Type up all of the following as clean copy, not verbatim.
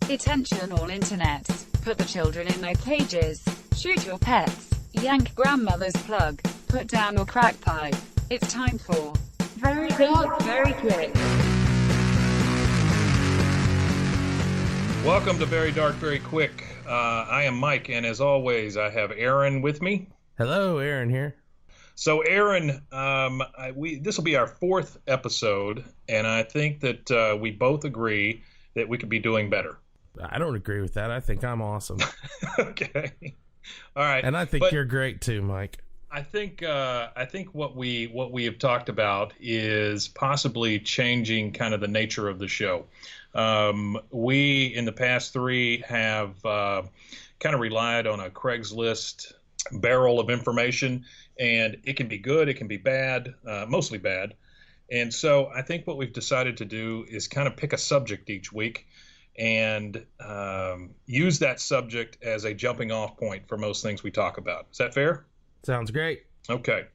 Attention all internets, put the children in their cages, shoot your pets, yank grandmother's plug, put down your crack pipe. It's time for Very Dark, Very Quick. Welcome to Very Dark, Very Quick. I am Mike, and as always, I have Aaron with me. Hello, Aaron here. So, Aaron, this will be our fourth episode, and I think that we both agree that we could be doing better. I don't agree with that. I think I'm awesome. Okay. All right. And I think you're great too, Mike. I think what we have talked about is possibly changing kind of the nature of the show. We in the past three have kind of relied on a Craigslist barrel of information, and it can be good, it can be bad, mostly bad. And so I think what we've decided to do is kind of pick a subject each week and use that subject as a jumping off point for most things we talk about. Is that fair? Sounds great. Okay.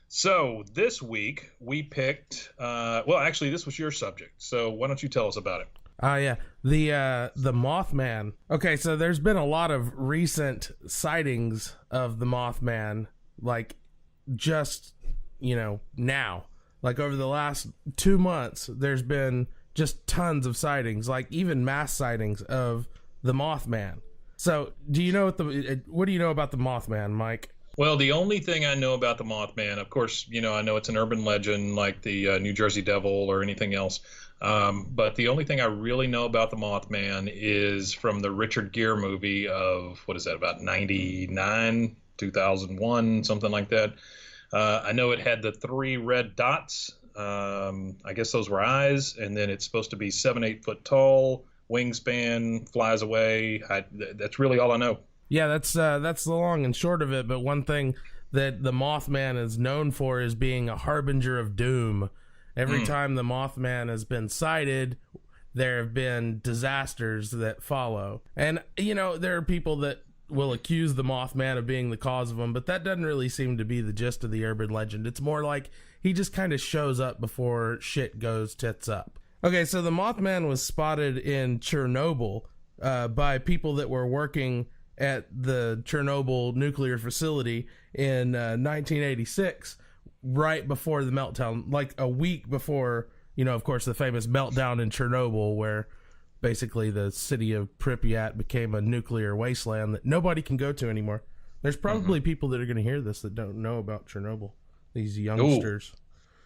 So this week we picked, well, actually this was your subject. So why don't you tell us about it? Yeah. The Mothman. Okay, so there's been a lot of recent sightings of the Mothman, like just, now. Like over the last 2 months, there's been just tons of sightings, like even mass sightings of the Mothman. So what do you know about the Mothman, Mike? Well, the only thing I know about the Mothman, of course, I know it's an urban legend like the New Jersey Devil or anything else. But the only thing I really know about the Mothman is from the Richard Gere movie of, what is that, about 99, 2001, something like that. I know it had the 3 red dots. I guess those were eyes, and then it's supposed to be 7-8 foot tall, wingspan, flies away. That's really all I know. Yeah, that's the long and short of it. But one thing that the Mothman is known for is being a harbinger of doom. Every time the Mothman has been sighted, there have been disasters that follow. And, there are people that will accuse the Mothman of being the cause of them, but that doesn't really seem to be the gist of the urban legend. It's more like he just kind of shows up before shit goes tits up. Okay, so the Mothman was spotted in Chernobyl by people that were working at the Chernobyl nuclear facility in 1986, right before the meltdown, like a week before, of course, the famous meltdown in Chernobyl, where basically the city of Pripyat became a nuclear wasteland that nobody can go to anymore. There's probably people that are going to hear this that don't know about Chernobyl, these youngsters. Ooh.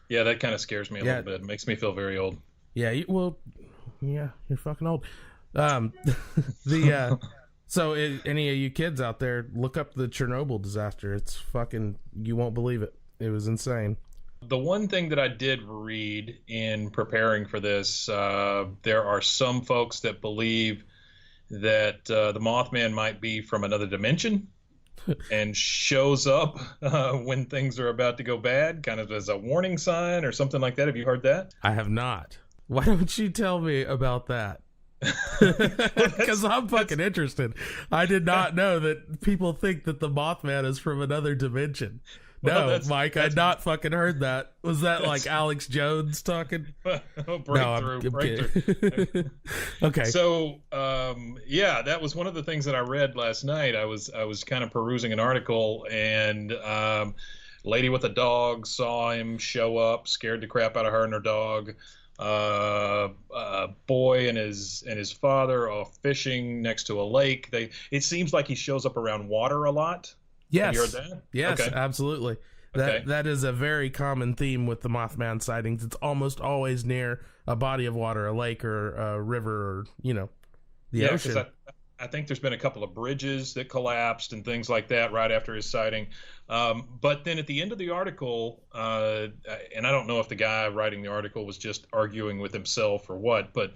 Yeah, that kind of scares me a little bit. It makes me feel very old. Yeah, you're fucking old. So any of you kids out there, look up the Chernobyl disaster. It's fucking, you won't believe it. It was insane. The one thing that I did read in preparing for this, there are some folks that believe that the Mothman might be from another dimension and shows up when things are about to go bad, kind of as a warning sign or something like that. Have you heard that? I have not. Why don't you tell me about that? Because I'm fucking interested. I did not know that people think that the Mothman is from another dimension. No, Mike, I'd not fucking heard that. Was that like Alex Jones talking? Breakthrough. Okay. So, that was one of the things that I read last night. I was kind of perusing an article, and lady with a dog saw him show up, scared the crap out of her and her dog. Boy and his father are fishing next to a lake. It seems like he shows up around water a lot. Yes. Have you heard that? Yes, okay. Absolutely. That is a very common theme with the Mothman sightings. It's almost always near a body of water, a lake or a river, or the ocean. I think there's been a couple of bridges that collapsed and things like that right after his sighting. But then at the end of the article, and I don't know if the guy writing the article was just arguing with himself or what, but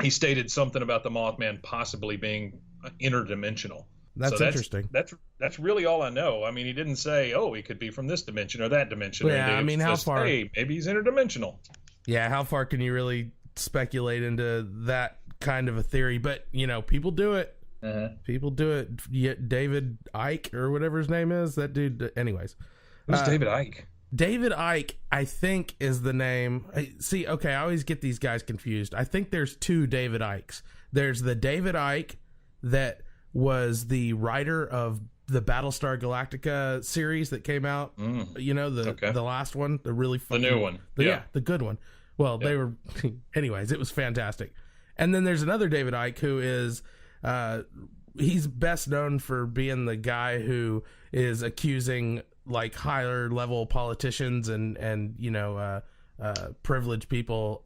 he stated something about the Mothman possibly being interdimensional. That's interesting. That's really all I know. I mean, he didn't say, he could be from this dimension or that dimension. Yeah, I mean, how far? Hey, maybe he's interdimensional. Yeah, how far can you really speculate into that kind of a theory? But people do it. People do it. David Icke or whatever his name is, that dude. Anyways, who's David Icke? David Icke, I think, is the name. See, okay, I always get these guys confused. I think there's two David Ickes. There's the David Icke that was the writer of the Battlestar Galactica series that came out. You know, the last one, the really funny, the new one. The good one. Well, they were, anyways, it was fantastic. And then there's another David Icke who is, he's best known for being the guy who is accusing like higher level politicians and you know, privileged people,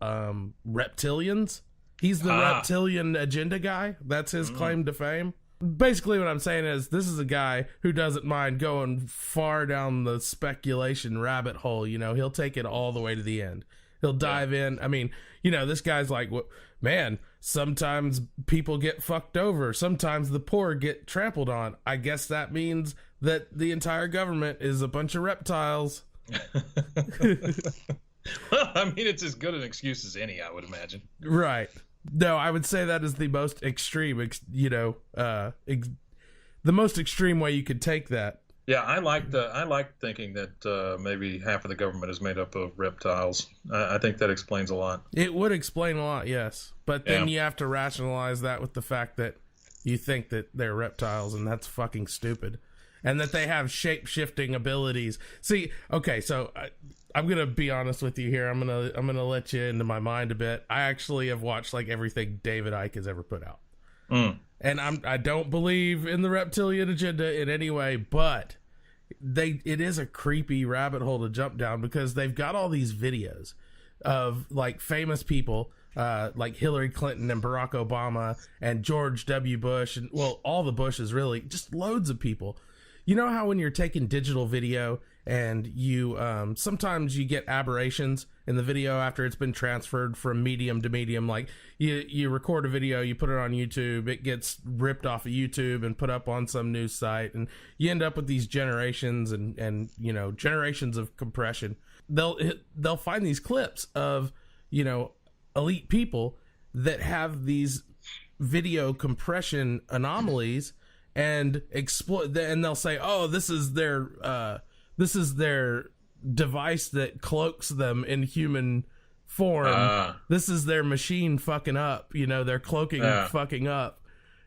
reptilians. He's the reptilian agenda guy. That's his claim to fame. Basically what I'm saying is this is a guy who doesn't mind going far down the speculation rabbit hole. You know, he'll take it all the way to the end. He'll dive in. I mean, you know, this guy's like, man, sometimes people get fucked over. Sometimes the poor get trampled on. I guess that means that the entire government is a bunch of reptiles. Well, I mean, it's as good an excuse as any, I would imagine. Right. No, I would say that is the most extreme, you know, the most extreme way you could take that. Yeah, I like thinking that maybe half of the government is made up of reptiles. I think that explains a lot. It would explain a lot, yes. But then you have to rationalize that with the fact that you think that they're reptiles, and that's fucking stupid. And that they have shape-shifting abilities. See, okay, so I'm gonna be honest with you here. I'm gonna let you into my mind a bit. I actually have watched like everything David Icke has ever put out, and I don't believe in the reptilian agenda in any way. But it is a creepy rabbit hole to jump down because they've got all these videos of like famous people, like Hillary Clinton and Barack Obama and George W. Bush and all the Bushes, really, just loads of people. You know how when you're taking digital video and you sometimes you get aberrations in the video after it's been transferred from medium to medium, like you record a video, you put it on YouTube, it gets ripped off of YouTube and put up on some news site, and you end up with these generations and you know, generations of compression. They'll find these clips of, you know, elite people that have these video compression anomalies and exploit, and they'll say, oh, this is their device that cloaks them in human form. This is their machine fucking up, you know, they're cloaking fucking up,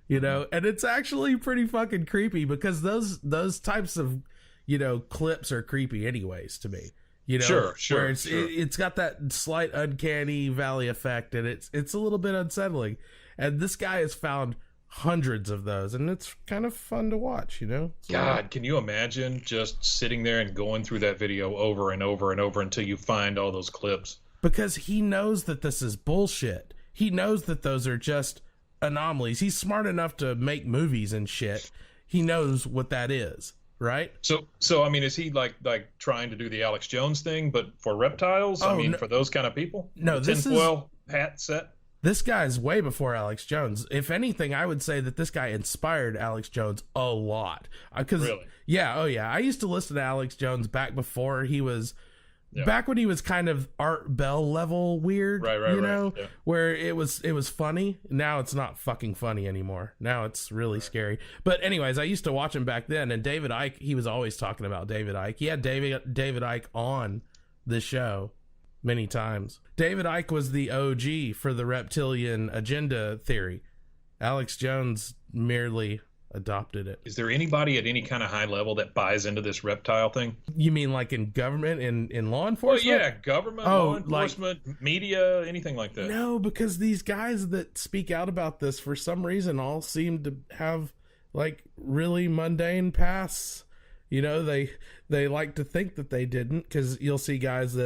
you know. And it's actually pretty fucking creepy because those types of, you know, clips are creepy anyways to me, you know. Sure. Where it's got that slight uncanny valley effect, and it's a little bit unsettling. And this guy has found hundreds of those, and it's kind of fun to watch, you know. God, can you imagine just sitting there and going through that video over and over and over until you find all those clips? Because he knows that this is bullshit. He knows that those are just anomalies. He's smart enough to make movies and shit. He knows what that is, right? So I mean, is he like trying to do the Alex Jones thing, but for reptiles? I mean, for those kind of people? No, this tinfoil hat set. This guy's way before Alex Jones. If anything, I would say that this guy inspired Alex Jones a lot. Really? Yeah, oh yeah. I used to listen to Alex Jones back before he was, back when he was kind of Art Bell level weird, right, you know, where it was funny. Now it's not fucking funny anymore. Now it's really scary. But anyways, I used to watch him back then, and David Icke, he was always talking about David Icke. He had David Icke on the show many times. David Icke was the OG for the reptilian agenda theory. Alex Jones merely adopted it. Is there anybody at any kind of high level that buys into this reptile thing? You mean like in government, in law enforcement? Well, yeah, government, law enforcement, media, anything like that. No, because these guys that speak out about this for some reason all seem to have like really mundane pasts. You know, they like to think that they didn't, because you'll see guys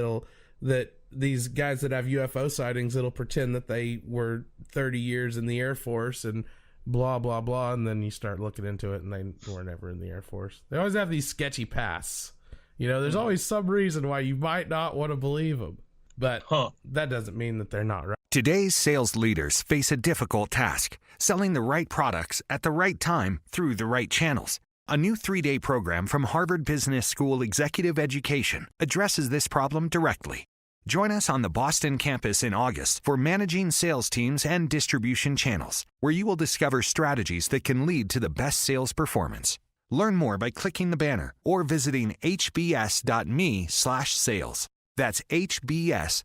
these guys that have UFO sightings that'll pretend that they were 30 years in the Air Force and blah, blah, blah. And then you start looking into it and they were never in the Air Force. They always have these sketchy pasts. You know, there's always some reason why you might not want to believe them. But that doesn't mean that they're not right. Today's sales leaders face a difficult task, selling the right products at the right time through the right channels. A new 3-day program from Harvard Business School Executive Education addresses this problem directly. Join us on the Boston campus in August for Managing Sales Teams and Distribution Channels, where you will discover strategies that can lead to the best sales performance. Learn more by clicking the banner or visiting hbs.me/sales. That's hbs.me/sales.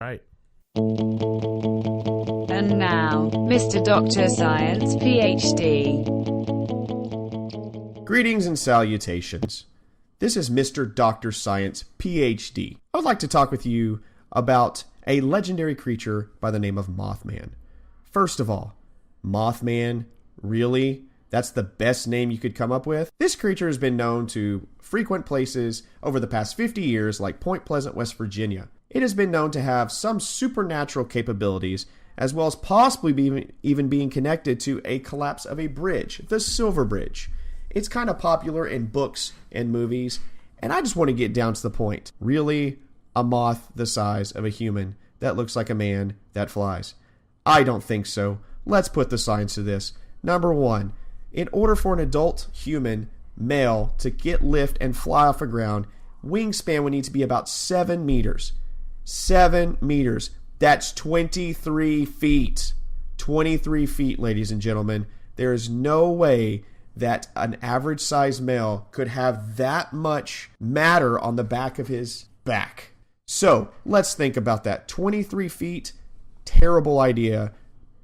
Right. And now, Mr. Dr. Science, PhD. Greetings and salutations. This is Mr. Dr. Science, PhD. I would like to talk with you about a legendary creature by the name of Mothman. First of all, Mothman, really? That's the best name you could come up with? This creature has been known to frequent places over the past 50 years, like Point Pleasant, West Virginia. It has been known to have some supernatural capabilities, as well as possibly even being connected to a collapse of a bridge, the Silver Bridge. It's kind of popular in books and movies, and I just want to get down to the point. Really, a moth the size of a human that looks like a man that flies? I don't think so. Let's put the science to this. Number one, in order for an adult human male to get lift and fly off the ground, wingspan would need to be about 7 meters. 7 meters. That's 23 feet. 23 feet, ladies and gentlemen. There is no way that an average sized male could have that much matter on the back of his back. So let's think about that. 23 feet, terrible idea.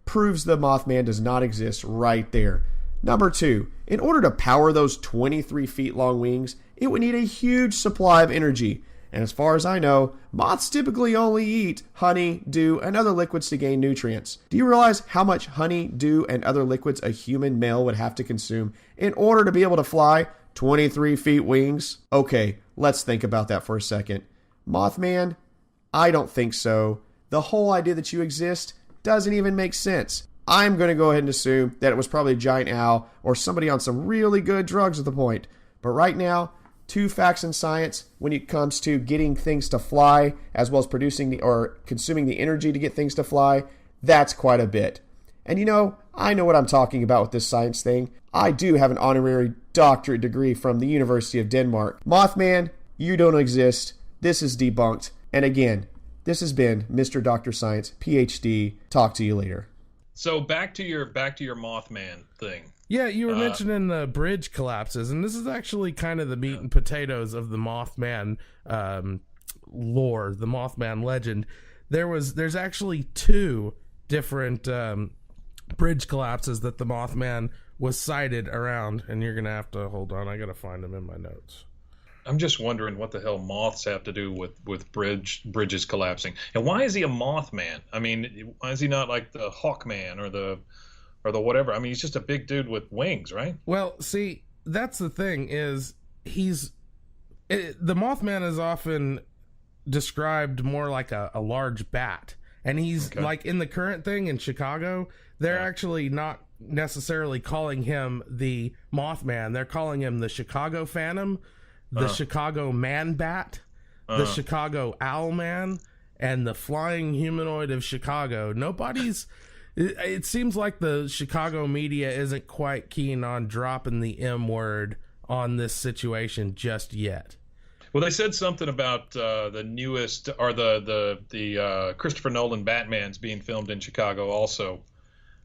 Proves the Mothman does not exist right there. Number two, in order to power those 23 feet long wings, it would need a huge supply of energy. And as far as I know, moths typically only eat honey, dew, and other liquids to gain nutrients. Do you realize how much honey, dew, and other liquids a human male would have to consume in order to be able to fly 23 feet wings? Okay, let's think about that for a second. Mothman? I don't think so. The whole idea that you exist doesn't even make sense. I'm going to go ahead and assume that it was probably a giant owl or somebody on some really good drugs at the point. But right now, two facts in science when it comes to getting things to fly, as well as producing or consuming the energy to get things to fly, that's quite a bit. And you know, I know what I'm talking about with this science thing. I do have an honorary doctorate degree from the University of Denmark. Mothman, you don't exist. This is debunked. And again, this has been Mr. Dr. Science, PhD. Talk to you later. So back to your Mothman thing. Yeah, you were mentioning the bridge collapses, and this is actually kind of the meat and potatoes of the Mothman lore, the Mothman legend. There's actually two different bridge collapses that the Mothman was sighted around, and you're gonna have to hold on. I gotta find them in my notes. I'm just wondering what the hell moths have to do with bridges collapsing, and why is he a Mothman? I mean, why is he not like the Hawkman or the whatever? I mean, he's just a big dude with wings, right? Well, see, that's the thing is the Mothman is often described more like a large bat, and he's like in the current thing in Chicago. They're actually not necessarily calling him the Mothman. They're calling him the Chicago Phantom, the Chicago Man Bat, the Chicago Owl Man, and the Flying Humanoid of Chicago. It seems like the Chicago media isn't quite keen on dropping the M word on this situation just yet. Well, they said something about the newest, or the Christopher Nolan Batman's being filmed in Chicago also.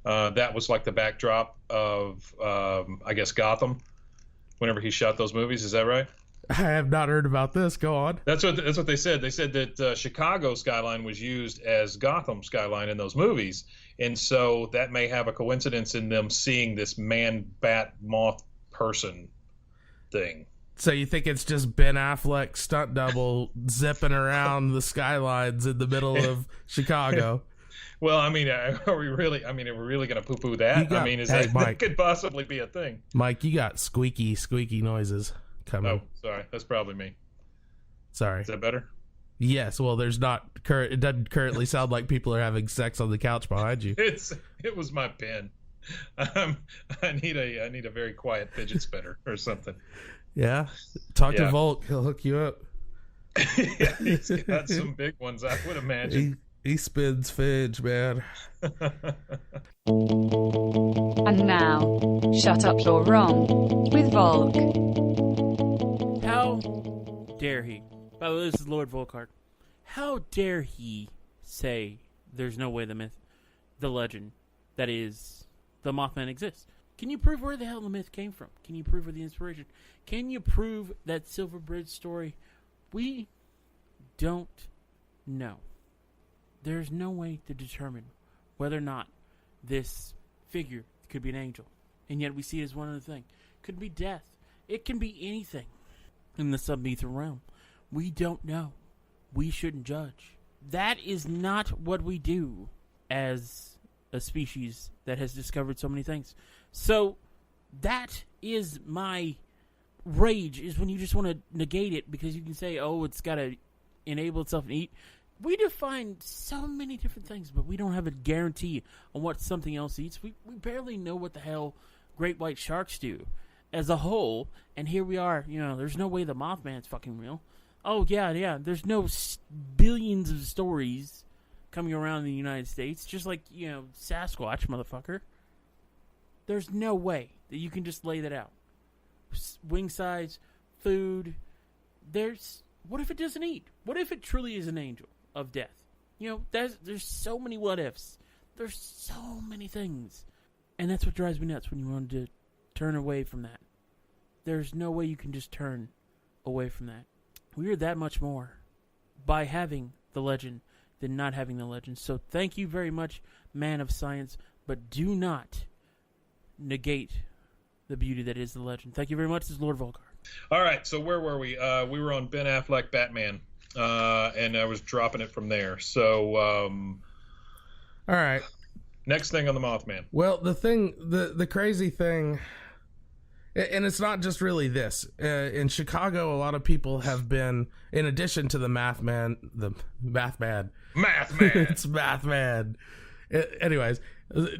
That was like the backdrop of, I guess, Gotham, whenever he shot those movies. Is that right? I have not heard about this. Go on. That's what they said. They said that Chicago skyline was used as Gotham skyline in those movies, and so that may have a coincidence in them seeing this man, bat, moth person thing. So you think it's just Ben Affleck stunt double zipping around the skylines in the middle of Chicago? Well, I mean, are we really going to poo-poo that? That could possibly be a thing. Mike, you got squeaky noises coming. Oh, sorry. That's probably me. Sorry. Is that better? Yes. Well, it doesn't currently sound like people are having sex on the couch behind you. It was my pen. I need a very quiet fidget spinner or something. Yeah. Talk to Volk. He'll hook you up. Yeah, he's got some big ones, I would imagine. He spins fidge, man. And now, shut up, you're wrong, with Volk. How dare he? By the way, this is Lord Volkart. How dare he say there's no way the myth, the legend, that is, the Mothman exists? Can you prove where the hell the myth came from? Can you prove where the inspiration? Can you prove that Silver Bridge story? We don't know. There's no way to determine whether or not this figure could be an angel. And yet we see it as one other thing. Could be death. It can be anything in the sub-ether realm. We don't know. We shouldn't judge. That is not what we do as a species that has discovered so many things. So that is my rage, is when you just want to negate it because you can say, oh, it's got to enable itself to eat. We define so many different things, but we don't have a guarantee on what something else eats. We barely know what the hell great white sharks do as a whole, and here we are, there's no way the Mothman's fucking real. Oh, yeah, there's no billions of stories coming around in the United States, just like, Sasquatch, motherfucker. There's no way that you can just lay that out. Wing size, food, what if it doesn't eat? What if it truly is an angel of death? There's so many what ifs. There's so many things. And that's what drives me nuts when you want to turn away from that. There's no way you can just turn away from that. We are that much more by having the legend than not having the legend. So thank you very much, man of science, but do not negate the beauty that is the legend. Thank you very much. This is Lord Volkar. All right, so where were we? We were on Ben Affleck Batman, and I was dropping it from there. So, all right. Next thing on the Mothman. Well, the crazy thing, and it's not just really this. In Chicago, a lot of people have been, in addition to the Mothman. It's Mothman. Anyways,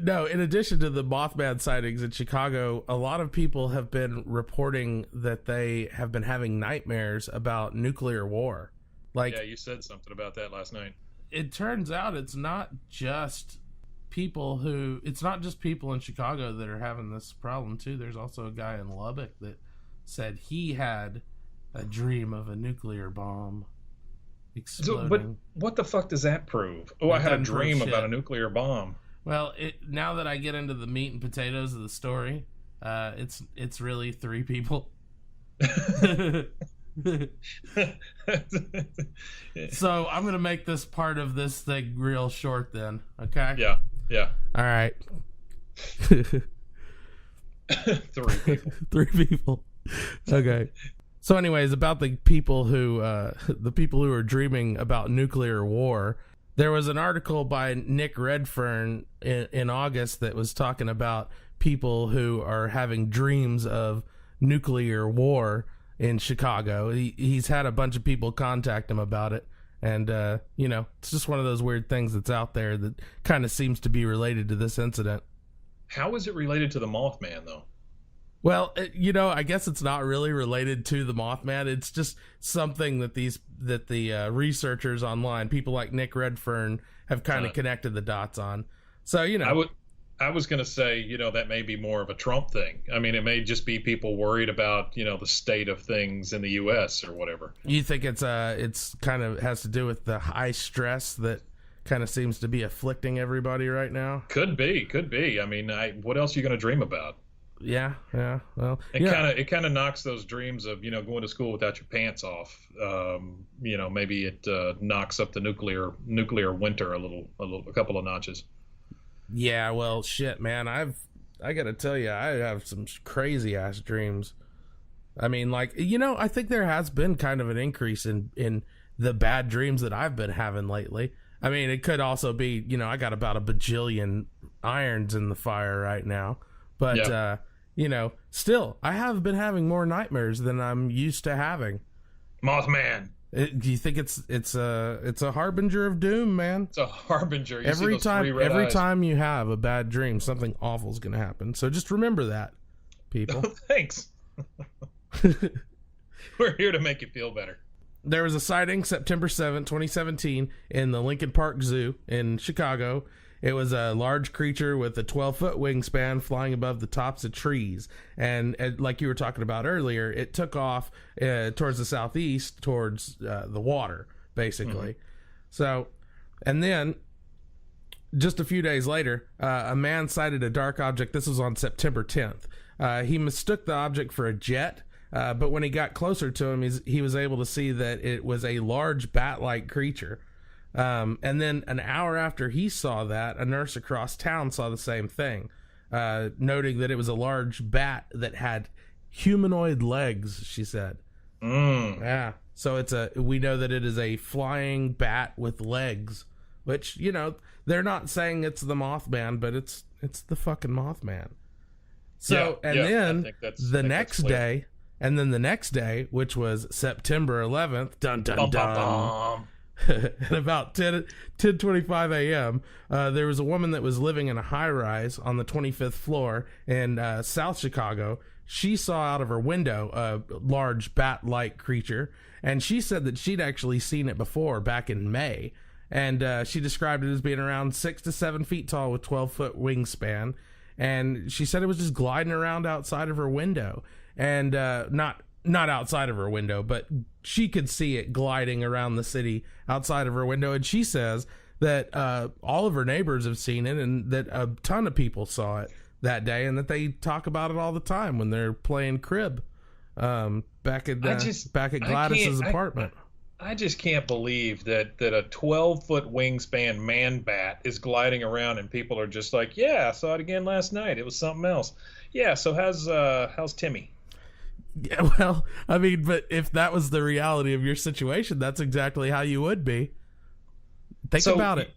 no, in addition to the Mothman sightings in Chicago, a lot of people have been reporting that they have been having nightmares about nuclear war. Yeah, you said something about that last night. It turns out it's not just people in Chicago that are having this problem too. There's also a guy in Lubbock that said he had a dream of a nuclear bomb exploding. But what the fuck does that prove? Oh, I had a dream about a nuclear bomb. Well, now that I get into the meat and potatoes of the story, it's really 3 people. So I'm going to make this part of this thing real short then, okay? Yeah. All right. 3 people. 3 people. Okay. So anyways, about the people who are dreaming about nuclear war, there was an article by Nick Redfern in August that was talking about people who are having dreams of nuclear war in Chicago. He's had a bunch of people contact him about it. And, it's just one of those weird things that's out there that kind of seems to be related to this incident. How is it related to the Mothman, though? Well, I guess it's not really related to the Mothman. It's just something that the researchers online, people like Nick Redfern, have kind of connected the dots on. So, I was going to say, that may be more of a Trump thing. I mean, it may just be people worried about, the state of things in the U.S. or whatever. You think it's kind of has to do with the high stress that kind of seems to be afflicting everybody right now? Could be. I mean, what else are you going to dream about? Yeah. Well, it kind of knocks those dreams of, going to school without your pants off. Maybe it knocks up the nuclear winter a couple of notches. Yeah, well, shit, man. I got to tell you, I have some crazy ass dreams. I mean, I think there has been kind of an increase in the bad dreams that I've been having lately. I mean, it could also be, I got about a bajillion irons in the fire right now. But, still, I have been having more nightmares than I'm used to having. Mothman. Do you think it's a harbinger of doom, man? It's a harbinger. Every time you have a bad dream, something awful is going to happen. So just remember that, people. Thanks. We're here to make you feel better. There was a sighting September 7th, 2017 in the Lincoln Park Zoo in Chicago. It was a large creature with a 12-foot wingspan flying above the tops of trees. And like you were talking about earlier, it took off towards the southeast, towards the water, basically. Mm-hmm. So, and then just a few days later, a man sighted a dark object. This was on September 10th. He mistook the object for a jet, but when he got closer to him, he was able to see that it was a large bat-like creature. And then an hour after he saw that, a nurse across town saw the same thing, noting that it was a large bat that had humanoid legs, she said. Yeah. So we know that it is a flying bat with legs, which, you know, they're not saying it's the Mothman, but it's the fucking Mothman. So, then the next day, which was September 11th, dun dun dun, at about 10:25 a.m., there was a woman that was living in a high-rise on the 25th floor in South Chicago. She saw out of her window a large bat-like creature, and she said that she'd actually seen it before back in May. And she described it as being around 6 to 7 feet tall with 12-foot wingspan. And she said it was just gliding around outside of her window. And not outside of her window, but she could see it gliding around the city outside of her window. And she says that all of her neighbors have seen it, and that a ton of people saw it that day, and that they talk about it all the time when they're playing crib back at Gladys's apartment. I just can't believe that a 12-foot wingspan man bat is gliding around, and people are just like, yeah, I saw it again last night. It was something else. Yeah, so how's Timmy? Yeah, well, I mean, but if that was the reality of your situation, that's exactly how you would be. Think about it.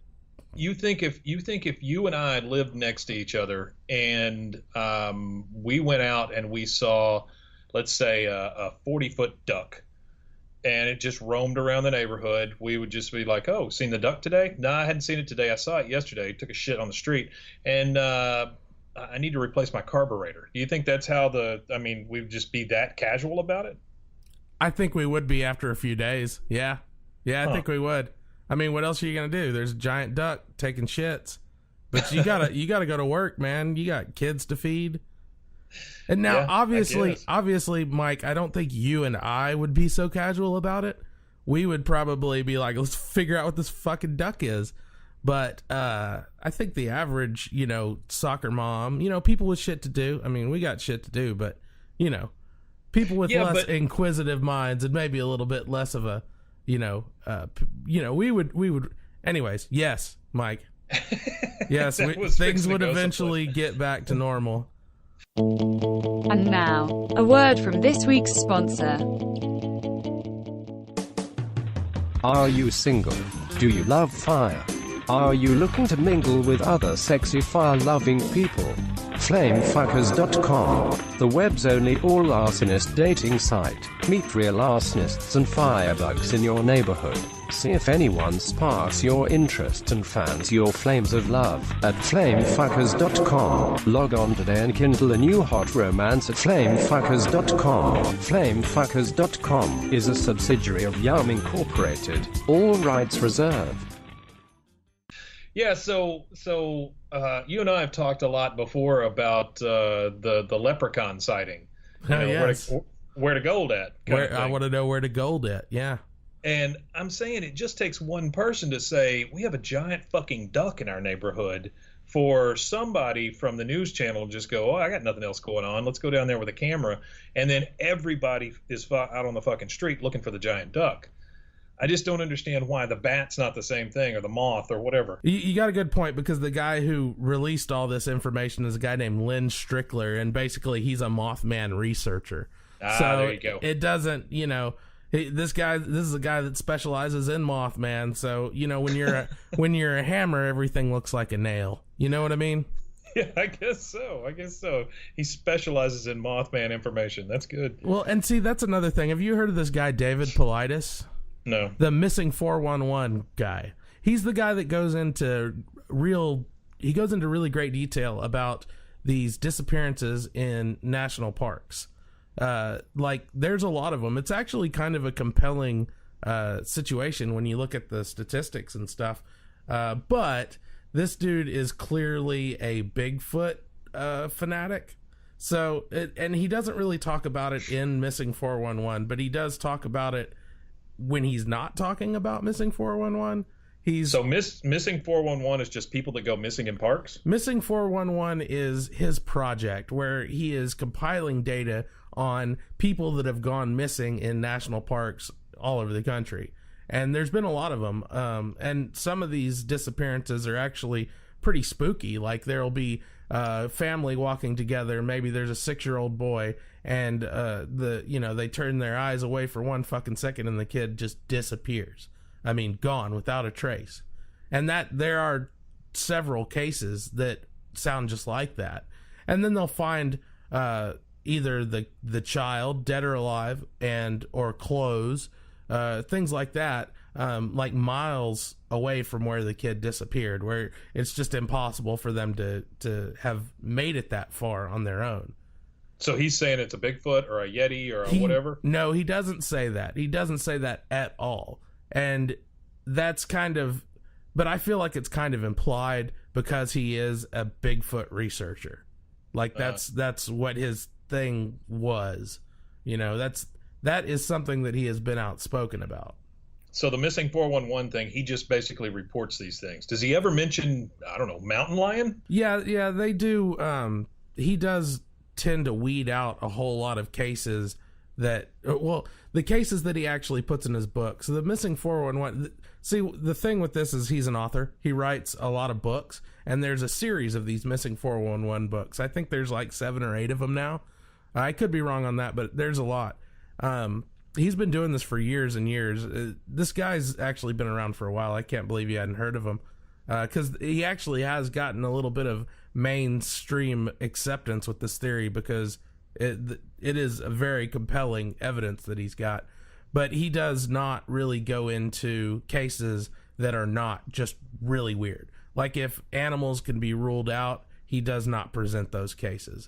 You think if you and I lived next to each other, and we went out and we saw, let's say, a 40-foot duck, and it just roamed around the neighborhood, we would just be like, oh, seen the duck today? No, I hadn't seen it today. I saw it yesterday. It took a shit on the street, and I need to replace my carburetor. Do you think that's how we'd just be that casual about it? I think we would be after a few days. Yeah. I think we would. I mean, what else are you going to do? There's a giant duck taking shits. But you gotta go to work, man. You got kids to feed. And now, obviously, Mike, I don't think you and I would be so casual about it. We would probably be like, let's figure out what this fucking duck is. But I think the average, soccer mom, people with shit to do. I mean, we got shit to do, but, people with less inquisitive minds and maybe a little bit less of a, we would. Anyways, yes, Mike. Yes, things would eventually get back to normal. And now, a word from this week's sponsor. Are you single? Do you love fire? Are you looking to mingle with other sexy fire-loving people? Flamefuckers.com, the web's only all-arsonist dating site. Meet real arsonists and firebugs in your neighborhood. See if anyone sparks your interest and fans your flames of love at flamefuckers.com. Log on today and kindle a new hot romance at flamefuckers.com. Flamefuckers.com is a subsidiary of Yum Incorporated. All rights reserved. Yeah, so you and I have talked a lot before about the leprechaun sighting. Yes. Where to gold at? I want to know where to gold at. Yeah. And I'm saying it just takes one person to say, we have a giant fucking duck in our neighborhood, for somebody from the news channel to just go, oh, I got nothing else going on. Let's go down there with a camera. And then everybody is out on the fucking street looking for the giant duck. I just don't understand why the bat's not the same thing, or the moth, or whatever. You got a good point, because the guy who released all this information is a guy named Lynn Strickler, and basically he's a Mothman researcher. So there you go. It doesn't, this is a guy that specializes in Mothman. So, when you're a hammer, everything looks like a nail. You know what I mean? Yeah, I guess so. He specializes in Mothman information. That's good. Well, and see, that's another thing. Have you heard of this guy, David Paulides? No. The missing 411 guy. He's the guy that goes into really great detail about these disappearances in national parks. There's a lot of them. It's actually kind of a compelling situation when you look at the statistics and stuff. But this dude is clearly a Bigfoot fanatic. So, and he doesn't really talk about it in Missing 411, but he does talk about it when he's not talking about Missing 411. So missing 411 is just people that go missing in parks? Missing 411 is his project where he is compiling data on people that have gone missing in national parks all over the country. And there's been a lot of them. And some of these disappearances are actually pretty spooky. Like there'll be a family walking together. Maybe there's a 6-year-old boy and they turn their eyes away for 1 fucking second and the kid just disappears. I mean, gone without a trace. And that there are several cases that sound just like that. And then they'll find either the child dead or alive or clothes, things like that, like miles away from where the kid disappeared, where it's just impossible for them to have made it that far on their own. So he's saying it's a Bigfoot or a Yeti or whatever? No, he doesn't say that. He doesn't say that at all. And that's but I feel like it's kind of implied because he is a Bigfoot researcher. Like that's what his thing was. That is something that he has been outspoken about. So the missing 411 thing, he just basically reports these things. Does he ever mention, I don't know, mountain lion? Yeah, they do. He does tend to weed out a whole lot of cases the cases that he actually puts in his book. So the missing 411, see, the thing with this is he's an author. He writes a lot of books, and there's a series of these missing 411 books. I think there's like 7 or 8 of them now. I could be wrong on that, but there's a lot. He's been doing this for years and years. This guy's actually been around for a while. I can't believe you hadn't heard of him, because he actually has gotten a little bit of mainstream acceptance with this theory because it is a very compelling evidence that he's got. But he does not really go into cases that are not just really weird. Like if animals can be ruled out, he does not present those cases.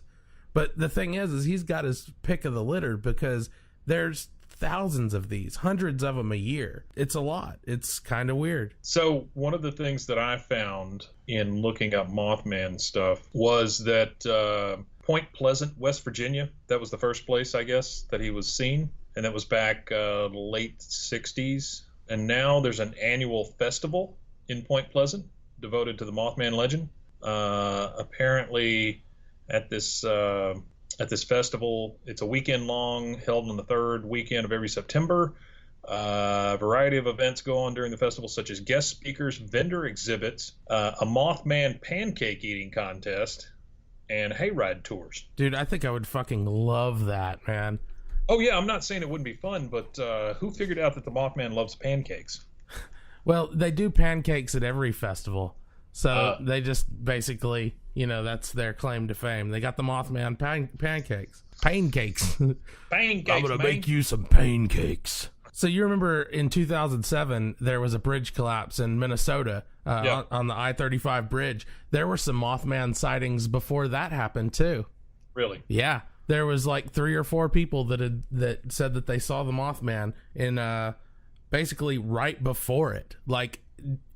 But the thing is he's got his pick of the litter because there's thousands of these, hundreds of them a year. It's a lot. It's kind of weird. So one of the things that I found in looking up Mothman stuff was that Point Pleasant, West Virginia, that was the first place, I guess, that he was seen. And that was back late 60s. And now there's an annual festival in Point Pleasant devoted to the Mothman legend. Apparently at this festival, it's a weekend long, held on the 3rd weekend of every September. A variety of events go on during the festival, such as guest speakers, vendor exhibits, a Mothman pancake eating contest, and hayride tours. Dude, I think I would fucking love that, man. Oh, yeah, I'm not saying it wouldn't be fun, but who figured out that the Mothman loves pancakes? Well, they do pancakes at every festival. So they just basically, that's their claim to fame. They got the Mothman pancakes. Pancakes. Pancakes, I'm going to make you some pancakes. So you remember in 2007, there was a bridge collapse in Minnesota on the I-35 bridge. There were some Mothman sightings before that happened, too. Really? Yeah. There was like 3 or 4 people that said that they saw the Mothman in basically right before it. Like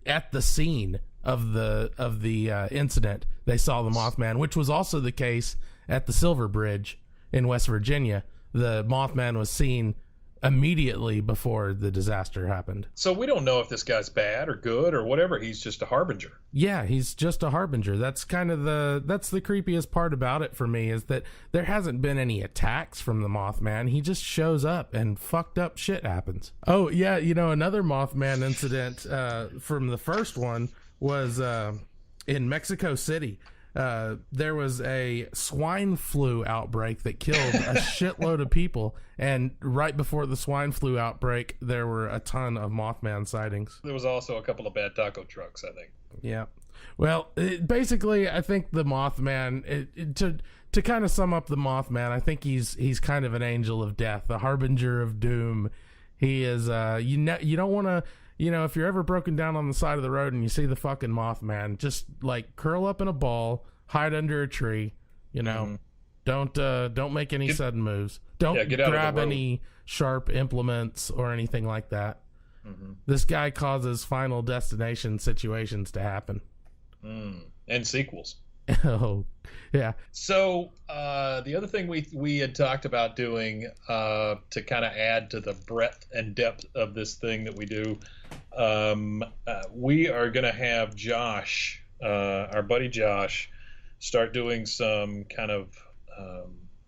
at the scene of the incident, they saw the Mothman, which was also the case at the Silver Bridge in West Virginia. The Mothman was seen immediately before the disaster happened. So we don't know if this guy's bad or good or whatever. He's just a harbinger. Yeah, he's just a harbinger. That's kind of that's the creepiest part about it for me, is that there hasn't been any attacks from the Mothman. He just shows up and fucked up shit happens. Oh yeah, another Mothman incident from the first one was in Mexico City. There was a swine flu outbreak that killed a shitload of people, and right before the swine flu outbreak, there were a ton of Mothman sightings. There was also a couple of bad taco trucks, I think. Yeah. Well, basically, I think the Mothman, to kind of sum up the Mothman, I think he's kind of an angel of death, a harbinger of doom. He is, you don't want to, if you're ever broken down on the side of the road and you see the fucking Mothman, just like curl up in a ball, hide under a tree, don't make any sudden moves. Don't grab any sharp implements or anything like that. Mm-hmm. This guy causes Final Destination situations to happen. And sequels. Oh, yeah. So the other thing we had talked about doing to kind of add to the breadth and depth of this thing that we do We are going to have Josh, our buddy Josh, start doing some kind of,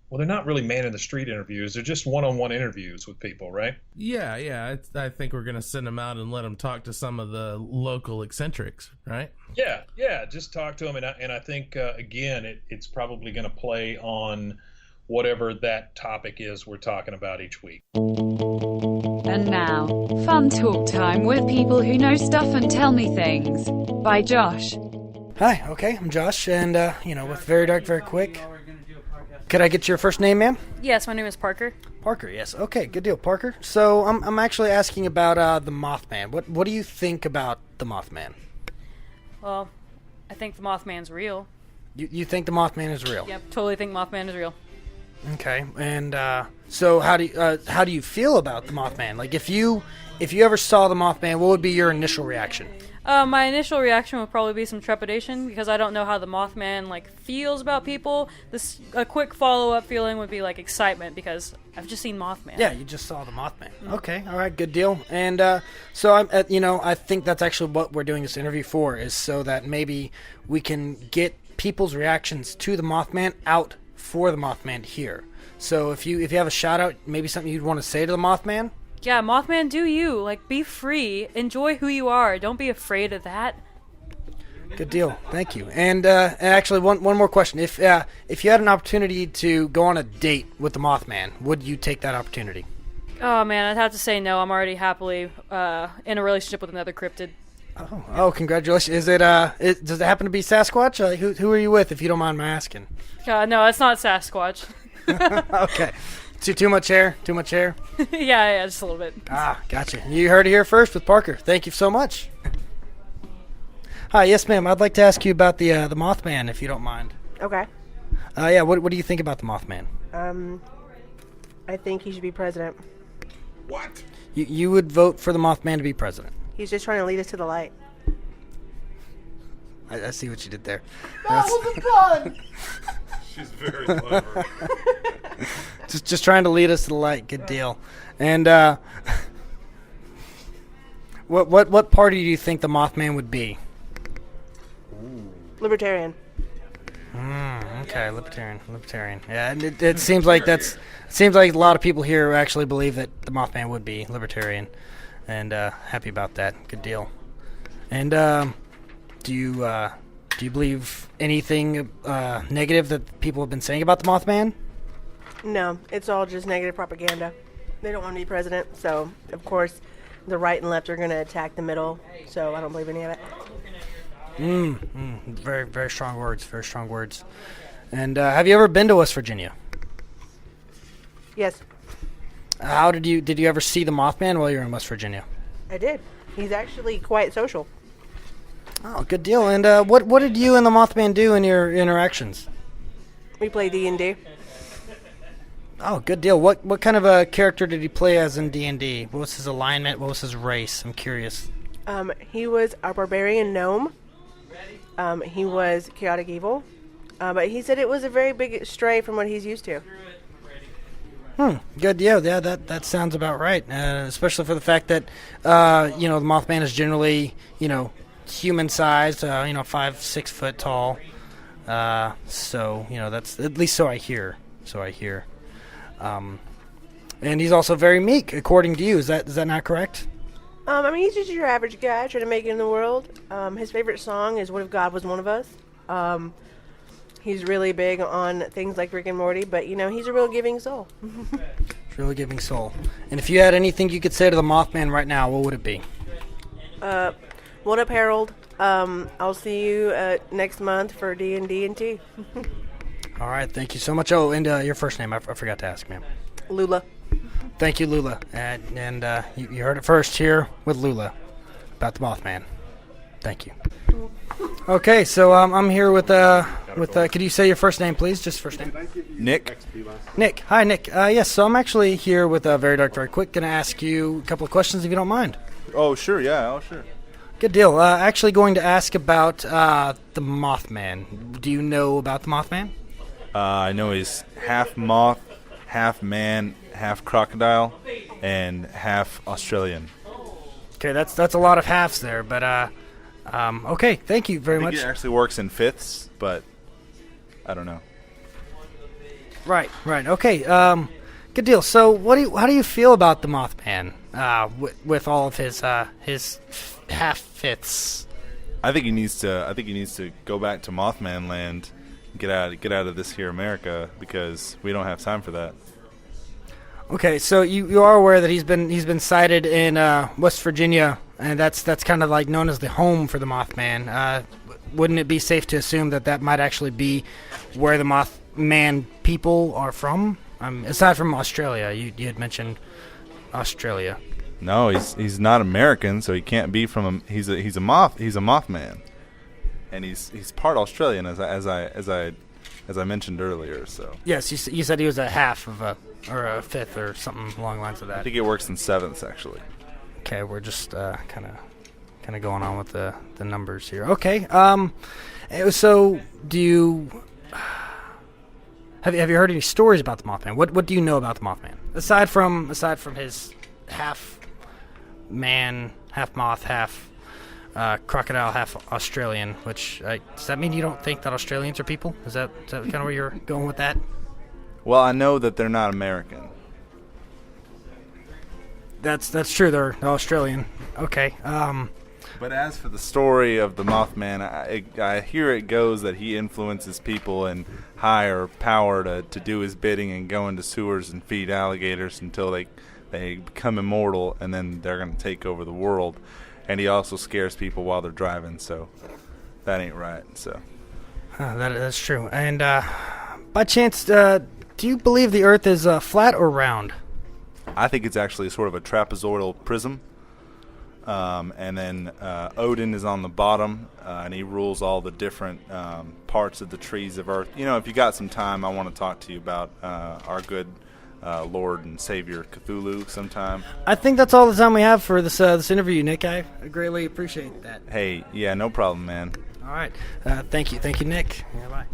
well, they're not really man in the street interviews. They're just one-on-one interviews with people, right? Yeah. I think we're going to send them out and let them talk to some of the local eccentrics, right? Yeah. Just talk to them. And I think, again, it's probably going to play on whatever that topic is we're talking about each week. And now, fun talk time with people who know stuff and tell me things. By Josh. Hi, okay, I'm Josh, and, with Very Dark, Very Quick. Could I get your first name, ma'am? Yes, my name is Parker. Parker, yes. Okay, good deal, Parker. So, I'm actually asking about the Mothman. What do you think about the Mothman? Well, I think the Mothman's real. You think the Mothman is real? Yep, totally think Mothman is real. Okay, and so how do you feel about the Mothman? Like, if you ever saw the Mothman, what would be your initial reaction? My initial reaction would probably be some trepidation because I don't know how the Mothman feels about people. A quick follow-up feeling would be excitement because I've just seen Mothman. Yeah, you just saw the Mothman. Mm-hmm. Okay, all right, good deal. And so I think that's actually what we're doing this interview for, is so that maybe we can get people's reactions to the Mothman out for the Mothman to hear. So if you have a shout out, maybe something you'd want to say to the Mothman. Yeah, Mothman, do you. Be free. Enjoy who you are. Don't be afraid of that. Good deal. Thank you. And actually, one more question. If you had an opportunity to go on a date with the Mothman, would you take that opportunity? Oh, man, I'd have to say no. I'm already happily in a relationship with another cryptid. Oh, congratulations. Does it happen to be Sasquatch? Who are you with, if you don't mind my asking? No, it's not Sasquatch. Okay. Too much hair? Too much hair? Yeah, just a little bit. Gotcha. You heard it here first with Parker. Thank you so much. Hi, yes, ma'am. I'd like to ask you about the Mothman, if you don't mind. Okay. Yeah. What do you think about the Mothman? I think he should be president. What? You would vote for the Mothman to be president? He's just trying to lead us to the light. I see what you did there. That was a pun! She's very clever. just trying to lead us to the light. Good deal. And what party do you think the Mothman would be? Libertarian. Okay, libertarian. Yeah, and it seems like a lot of people here actually believe that the Mothman would be libertarian, and happy about that. Good deal. And do you believe anything negative that people have been saying about the Mothman? No, it's all just negative propaganda. They don't want to be president, so of course the right and left are going to attack the middle, so I don't believe any of it. Very, very strong words. Very strong words. And have you ever been to West Virginia? Yes. How did you ever see the Mothman while you were in West Virginia? I did. He's actually quite social. Oh, good deal. And what did you and the Mothman do in your interactions? We play D&D. Oh, good deal. What kind of a character did he play as in D&D? What was his alignment? What was his race? I'm curious. He was a barbarian gnome. He was chaotic evil. But he said it was a very big stray from what he's used to. Good deal. Yeah, that sounds about right. Especially for the fact that, the Mothman is generally, human-sized, 5-6 foot tall. So, that's, at least so I hear. And he's also very meek, according to you. Is that not correct? He's just your average guy trying to make it in the world. His favorite song is What If God Was One of Us? He's really big on things like Rick and Morty, but, he's a real giving soul. Really giving soul. And if you had anything you could say to the Mothman right now, what would it be? What up, Harold? I'll see you next month for D&D and tea. All right, thank you so much. Oh, and your first name, I forgot to ask, ma'am. Lula. Thank you, Lula. And you heard it first here with Lula about the Mothman. Thank you. Okay, so I'm here with could you say your first name, please? Just first name. Nick. Nick. Hi, Nick. Yes, so I'm actually here with Very Dark, Very Quick. Going to ask you a couple of questions if you don't mind. Oh, sure, yeah, oh, sure. Good deal. Actually going to ask about the Mothman. Do you know about the Mothman? I know he's half moth, half man, half crocodile, and half Australian. Okay, that's a lot of halves there, but okay, thank you very I think much. it actually works in fifths, but I don't know. Right. Okay, good deal. So, how do you feel about the Mothman with all of his half fifths? I think he needs to go back to Mothman land, get out of this here America, because we don't have time for that. Okay, so you are aware that he's been sighted in West Virginia, and that's kind of like known as the home for the Mothman. Wouldn't it be safe to assume that might actually be where the Mothman people are from? Aside from Australia, you had mentioned Australia. No, he's not American, so he can't be from. He's a Mothman, and he's part Australian, as I mentioned earlier. So yes, you said he was a half of a fifth or something along the lines of that. I think it works in sevenths actually. Okay, we're just kind of going on with the numbers here. Okay, so do you have you heard any stories about the Mothman? What do you know about the Mothman aside from his half man, half moth, half crocodile, half Australian? Which does that mean you don't think that Australians are people? Is that kind of where you're going with that? Well, I know that they're not American. That's true. They're Australian. Okay. But as for the story of the Mothman, I hear it goes that he influences people in higher power to do his bidding and go into sewers and feed alligators until they become immortal, and then they're going to take over the world. And he also scares people while they're driving, so that ain't right. So that's true. And by chance, do you believe the Earth is flat or round? I think it's actually sort of a trapezoidal prism. And then Odin is on the bottom, and he rules all the different parts of the trees of Earth. You know, if you got some time, I want to talk to you about our good Lord and Savior Cthulhu sometime. I think that's all the time we have for this interview, Nick. I greatly appreciate that. Hey, yeah, no problem, man. All right. Thank you, Nick. Yeah, bye.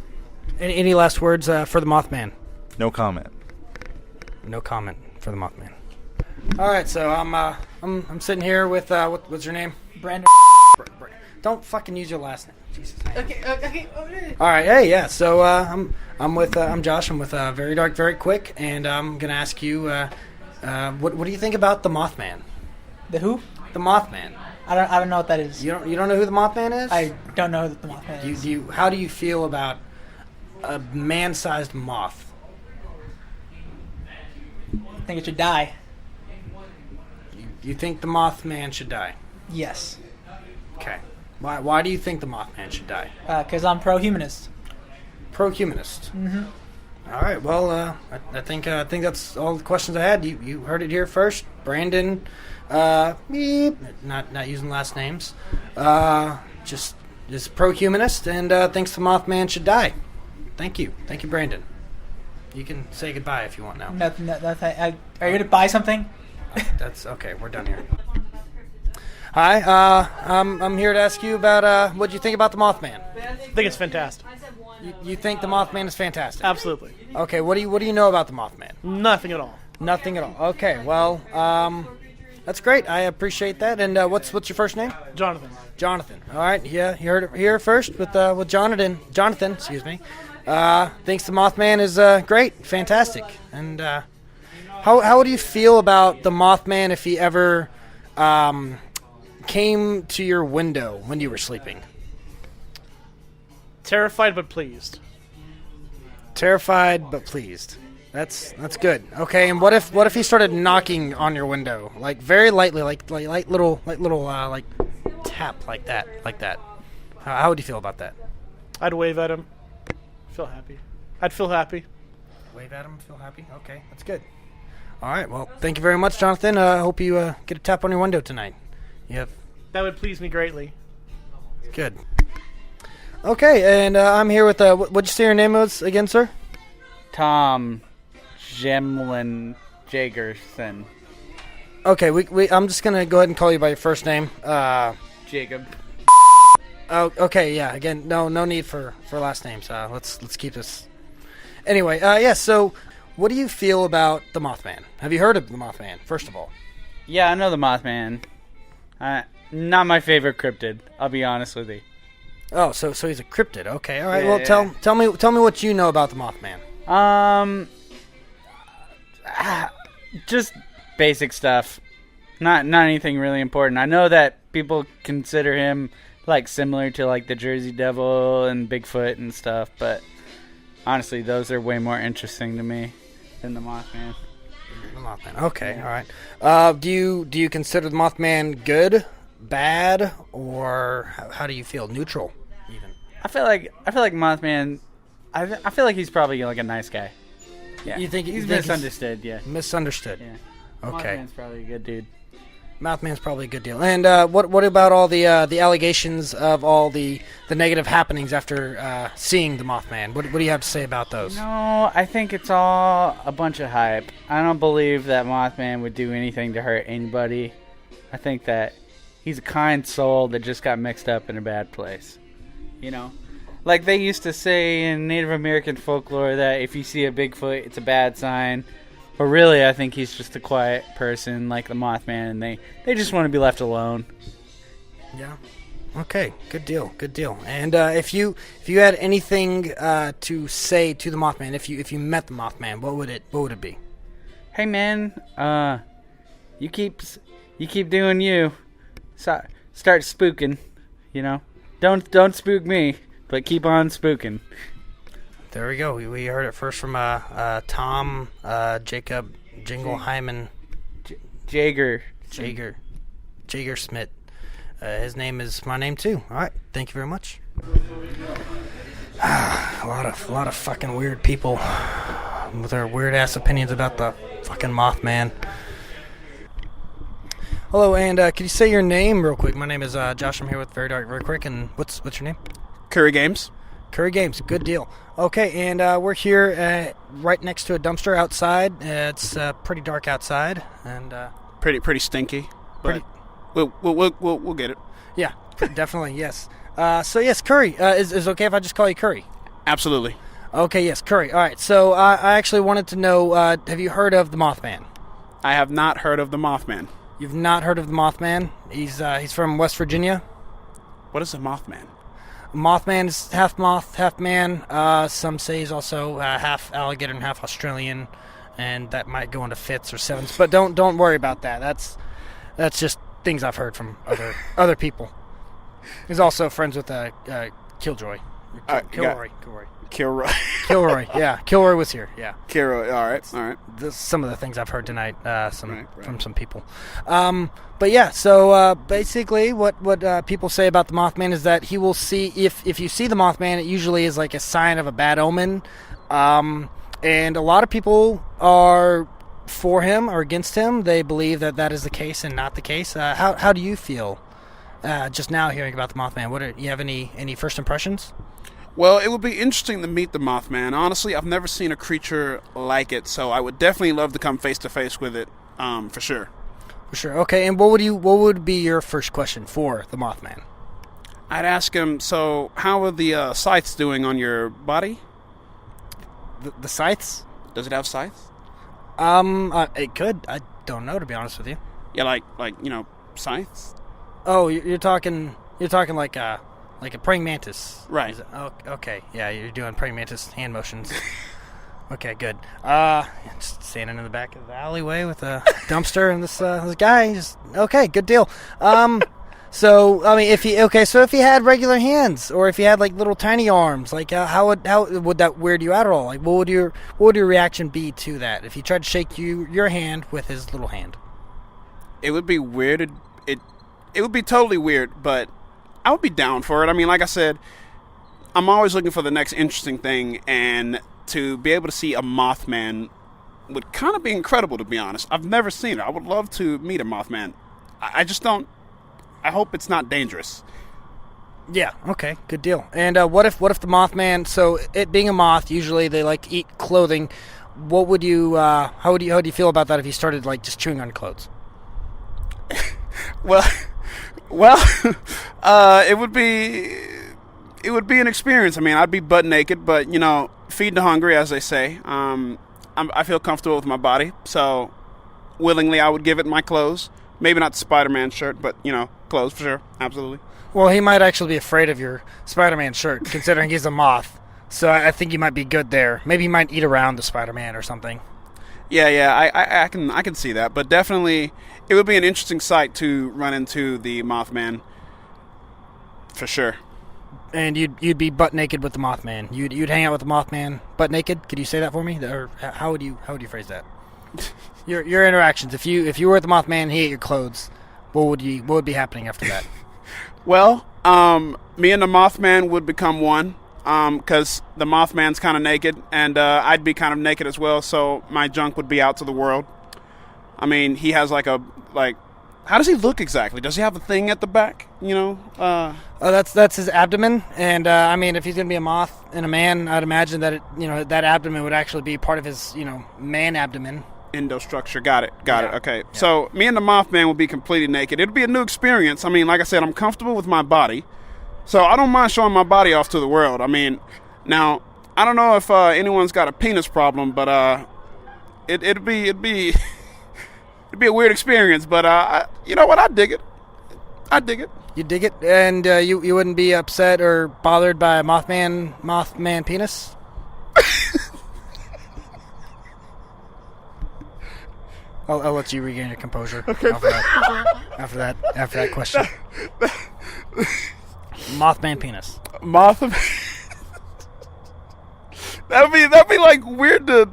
Any last words for the Mothman? No comment. No comment for the Mothman. All right, so I'm sitting here with what's your name? Brandon. Don't fucking use your last name. Jesus. Okay. All right, hey, yeah. So I'm Josh. I'm with Very Dark, Very Quick, and I'm gonna ask you, what do you think about the Mothman? The who? The Mothman. I don't know what that is. You don't know who the Mothman is? I don't know who the Mothman is. How do you feel about a man-sized moth? I think it should die. You think the Mothman should die? Yes. Okay. Why do you think the Mothman should die? Because I'm pro-humanist. Pro-humanist. Mm-hmm. All right. Well, I think that's all the questions I had. You heard it here first. Brandon, beep, not using last names. Just pro-humanist, and thinks the Mothman should die. Thank you, Brandon. You can say goodbye if you want now. Nothing. Are you gonna buy something? That's okay. We're done here. Hi. I'm here to ask you about what you think about the Mothman. I think it's fantastic. You think the Mothman is fantastic? Absolutely. Okay. What do you know about the Mothman? Nothing at all. Nothing at all. Okay. Well, that's great. I appreciate that. And what's your first name? Jonathan. Jonathan. All right. Yeah. You heard it here first with Jonathan. Jonathan. Excuse me. Thinks the Mothman is great, fantastic. And how would you feel about the Mothman if he ever came to your window when you were sleeping? Terrified but pleased. Terrified but pleased. That's good. Okay, and what if he started knocking on your window, like very lightly, like little tap like that? How would you feel about that? I'd wave at him. I'd feel happy. Wave at him, feel happy? Okay, that's good. All right, well, thank you very much, Jonathan. I hope you get a tap on your window tonight. Yep. That would please me greatly. Good. Okay, and I'm here with, what'd you say your name was again, sir? Tom Gemlin Jagerson. Okay, I'm just going to go ahead and call you by your first name. Jacob. Oh, okay, yeah. Again, no need for last names. Let's keep this. Anyway, yeah. So, what do you feel about the Mothman? Have you heard of the Mothman? First of all. Yeah, I know the Mothman. Not my favorite cryptid. I'll be honest with you. Oh, so he's a cryptid. Okay, all right. Yeah, Well, tell me what you know about the Mothman. Just basic stuff. Not anything really important. I know that people consider him like similar to like the Jersey Devil and Bigfoot and stuff, but honestly, those are way more interesting to me than the Mothman. The Mothman. Okay, all right. Do you consider the Mothman good, bad, or how do you feel? Neutral, even. I feel like Mothman. I feel like he's probably like a nice guy. Yeah. You think he's misunderstood? Yeah. Misunderstood. Yeah. Okay. Mothman's probably a good dude. Mothman's probably a good deal. And what about all the allegations of all the negative happenings after seeing the Mothman? What do you have to say about those? No, I think it's all a bunch of hype. I don't believe that Mothman would do anything to hurt anybody. I think that he's a kind soul that just got mixed up in a bad place. You know? Like they used to say in Native American folklore that if you see a Bigfoot, it's a bad sign. But really, I think he's just a quiet person like the Mothman, and they just want to be left alone. Yeah. Okay. Good deal. Good deal. And if you had anything to say to the Mothman, if you met the Mothman, what would it be? Hey man, you keep doing you. Start spooking. You know, don't spook me, but keep on spooking. There we go. We heard it first from Tom Jacob Jingleheimen Jager Smith. His name is my name too. All right. Thank you very much. A lot of fucking weird people with their weird ass opinions about the fucking Mothman. Hello, and could you say your name real quick? My name is Josh. I'm here with Very Dark, Very Quick, and what's your name? Curry Games. Curry Games, good deal. Okay, and we're here right next to a dumpster outside. It's pretty dark outside, and pretty stinky. But we'll get it. Yeah, definitely, yes. So yes, Curry. Is it okay if I just call you Curry? Absolutely. Okay, yes, Curry. All right. So I actually wanted to know: have you heard of the Mothman? I have not heard of the Mothman. You've not heard of the Mothman? He's from West Virginia. What is a Mothman? Mothman is half moth, half man. Some say he's also half alligator and half Australian, and that might go into fifths or sevens. But don't worry about that. That's just things I've heard from other people. He's also friends with Killjoy. Kilroy. Yeah, Kilroy was here. Yeah, Kilroy. All right. Some of the things I've heard tonight, from some people. But yeah, so basically, what people say about the Mothman is that he will see if you see the Mothman, it usually is like a sign of a bad omen. And a lot of people are for him or against him. They believe that is the case and not the case. How do you feel just now hearing about the Mothman? Do you have any first impressions? Well, it would be interesting to meet the Mothman. Honestly, I've never seen a creature like it, so I would definitely love to come face to face with it, for sure. For sure. Okay, and what would be your first question for the Mothman? I'd ask him, so how are the scythes doing on your body? The scythes? Does it have scythes? It could. I don't know, to be honest with you. Yeah, like scythes? Oh, you're talking like a praying mantis. Right. Okay. Yeah, you're doing praying mantis hand motions. Okay, good. Just standing in the back of the alleyway with a dumpster and this guy. Okay, good deal. So I mean, if he had regular hands, or if he had like little tiny arms, like how would that weird you out at all? Like, what would your reaction be to that if he tried to shake your hand with his little hand? It would be weird. It would be totally weird, but I would be down for it. I mean, like I said, I'm always looking for the next interesting thing, and to be able to see a Mothman would kind of be incredible, to be honest. I've never seen it. I would love to meet a Mothman. I just don't. I hope it's not dangerous. Yeah. Okay. Good deal. And what if the Mothman? So it being a moth, usually they like eat clothing. What would you? How would you feel about that if he started like just chewing on clothes? Well, it would be an experience. I mean, I'd be butt naked, but feed the hungry, as they say. I feel comfortable with my body, so willingly I would give it my clothes. Maybe not the Spider-Man shirt, but, clothes for sure. Absolutely. Well, he might actually be afraid of your Spider-Man shirt, considering he's a moth. So I think you might be good there. Maybe he might eat around the Spider-Man or something. Yeah, I can see that. But definitely, it would be an interesting sight to run into the Mothman. For sure. And you'd be butt naked with the Mothman. You'd hang out with the Mothman butt naked. Could you say that for me? Or how would you phrase that? Your interactions. If you were with the Mothman, and he ate your clothes. What would be happening after that? Well, me and the Mothman would become one. Because the Mothman's kind of naked, and I'd be kind of naked as well. So my junk would be out to the world. I mean, he has how does he look exactly? Does he have a thing at the back? That's his abdomen, and I mean, if he's gonna be a moth and a man, I'd imagine that that abdomen would actually be part of his man abdomen. Endostructure. Got it. Okay. Yeah. So me and the Mothman would be completely naked. It'd be a new experience. I mean, like I said, I'm comfortable with my body, so I don't mind showing my body off to the world. I mean, now I don't know if anyone's got a penis problem, but it'd be it'd be a weird experience. But you know what? I dig it. You dig it, and you wouldn't be upset or bothered by a Mothman penis? I'll let you regain your composure after that question. Mothman penis. That'd be like weird to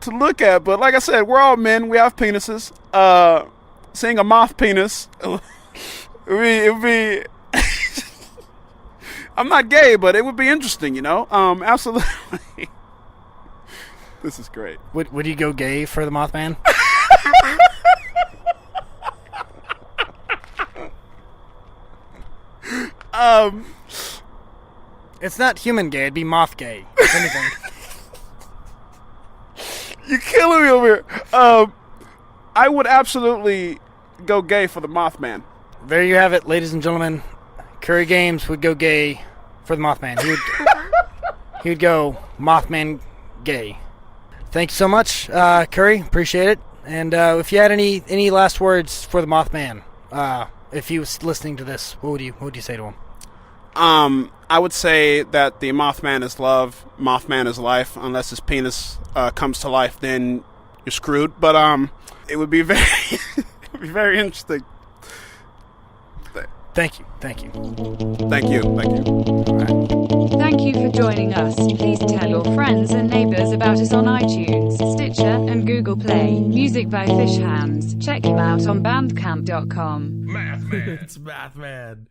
look at, but like I said, we're all men. We have penises. Seeing a moth penis, it would be. I'm not gay, but it would be interesting, Absolutely. This is great. Would you go gay for the Mothman? It's not human gay, it'd be moth gay, if anything. You're killing me over here. I would absolutely go gay for the Mothman. There you have it, ladies and gentlemen. Curry Games would go gay for the Mothman. He would go Mothman gay. Thank you so much, Curry. Appreciate it. And if you had any last words for the Mothman, if he was listening to this, what would you say to him? I would say that the Mothman is love, Mothman is life. Unless his penis comes to life, then you're screwed. But it would be very interesting. Thank you. Thank you. Thank you for joining us. Please tell your friends and neighbors about us on iTunes, Stitcher, and Google Play. Music by Fish Hands. Check him out on bandcamp.com. Mathman. It's Mathman.